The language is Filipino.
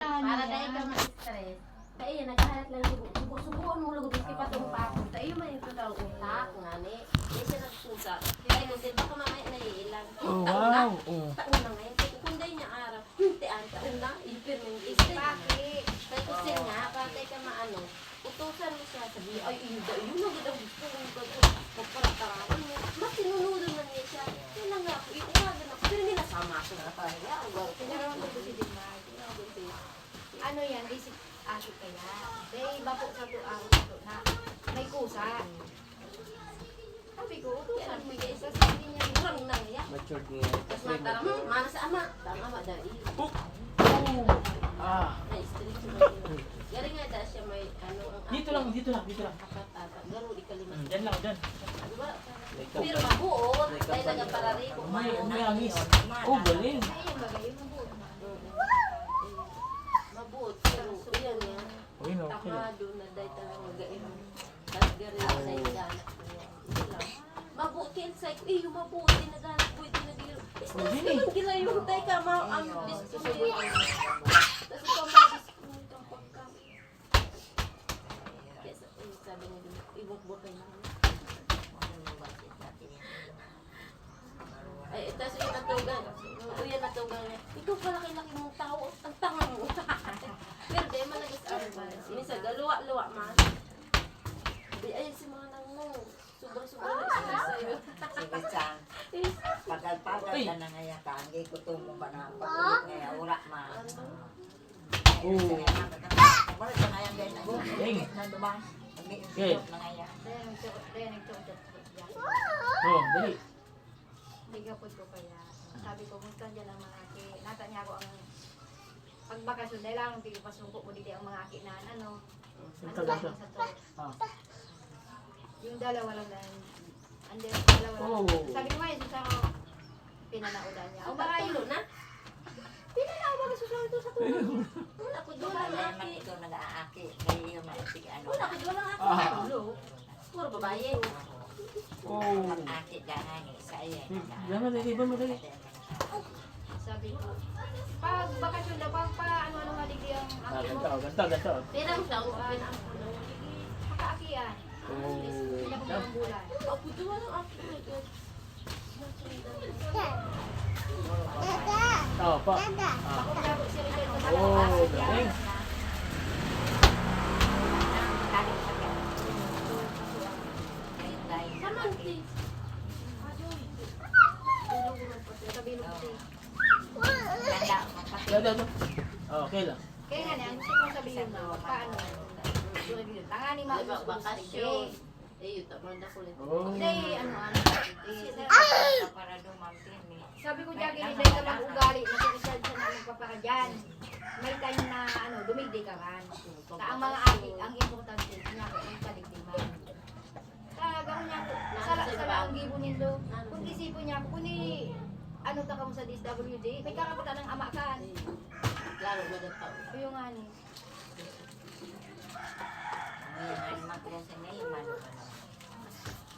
Para dahil ka ma-stress. Kaya naghahanap lang subuan mo lugod iski patong pa ako. Tayo man yung total utak ngani. Di siya nagsusa. Kaya kung din baka mamaya naiilang. Oh, wow. Taon na ngayon. Kaya kung dahil niya araw. Tiyan taon na. Ipirmin iski. Kaya kung sin nga. Para tayo ka maano. Utusan mo siya. Sabi ay yun lugod ang gusto mo. Magparatarawan mo. Mas sinunudan man niya siya. Yun lang nga. Iumagan ako. Pero hindi nasama ako na kaya. Ano yan, basic aso kaya. Day, bako sa to na may kusa. Sabi ko, utusan mo yung isa sa hindi niya Kurang na niya. Matured niya. Tapos matarang, mana sa ama. Tama ba dahil? Ay, strict mo yun. Gari nga dahil siya may ano ang Dito lang. apat-apat. Garo, di kalima. Diyan lang, dyan. Diba? Pero mabuot. Dahil nagaparari ko. May angis. Oh, galing. ay yung bagay, yung mabuot na. Mabuot. Pero yan yan. Uy, no, okay lang. Tamado na dahil talagang magain. Tapos gari na sa inaganak ko yan. Hindi lang. Mabuot yan sa ko. Eh, yung mabuot. Dinaganak ko. Dinagiro. Istas ka lang gila yung tayo ka. Ang disco mo yun. Tapos ikaw ma-disconnect ang pagkain. Kaya sabi niya din, ibok-bok kayo naman. Ay, tapos yung natugan. Uyan natugan niya. Ikaw pala laki mong tao. Ang tanga mo. Pero di, malagas ang balas. Minsan, galuwa-luwa man. Di, ayun si mga nang mo. Sobrang-sobrang na sa'yo. Sige, Chang. Pagal-pagal ka na ngayon. Kagi ko ito mo ba na pag-ulit ngayon. Ura, ma. Balik ka ngayon din. Galing. Nandumang. Okay. Mag-iisip na ngayon. Day, nagchok-chok yan. Oh, dali. Ligapod ko kaya. Sabi ko, gusto dyan ang mga aki. Nata niya ako ang pagbakasyon. Dahil lang, pagpasungko mo dito ang mga aki na ano. Ano lang sa to. Yung dalawa lang dahil. Andun, dalawa lang. Oh. Sabi ko nga, yung sa pinanaudan niya. Ang bakailo na. Pinanaudan ka susunod to sa tulo. Wala ko doon Wala lang naman aki. ito nag-aaki. Kaya yung mga sige ano. Wala ko doon lang aki. Tulo. Puro babae. Oh. Mag-aaki gana ni sa iya. Diyan mo, dali. Iban mo, dali. Sabi ko, pag bakasyon daw, pag pa ano-ano nga digdi ang aki mo. Ganto. Pirang siya. Pirang ko na. Makaakian. Oh. Pinapagod ang bulan. Ako doon lang aki. Oh, pa. Ako labo si Richard sa Oh, mga galing. Samanti. Sabi mo kasi. Dali. Oh, okay lang. Kaya nga na, gusto ko sabihin mo, paano? Tangani mo Diba, gusto ko bakasyon. Eh, yun, tamang na kulit. Oh. Hindi, ano. Para dumampin ni. Sabi ko dyan, hindi ka mag-ugali, nasirisad siya na magpapaka dyan. May time na, ano, dumigdi ka man. Na ang mga aki, ang importante, niya ko, yung kaligdiman. Gawin niya, sala ang gibo nindo. Kung isipon niya, kung ano ta ka mo sa DSWD, may karapatan ng ama ka. Lalo mo na tao. Yung nga ni. Ngayon ay magkaya sa ngayon.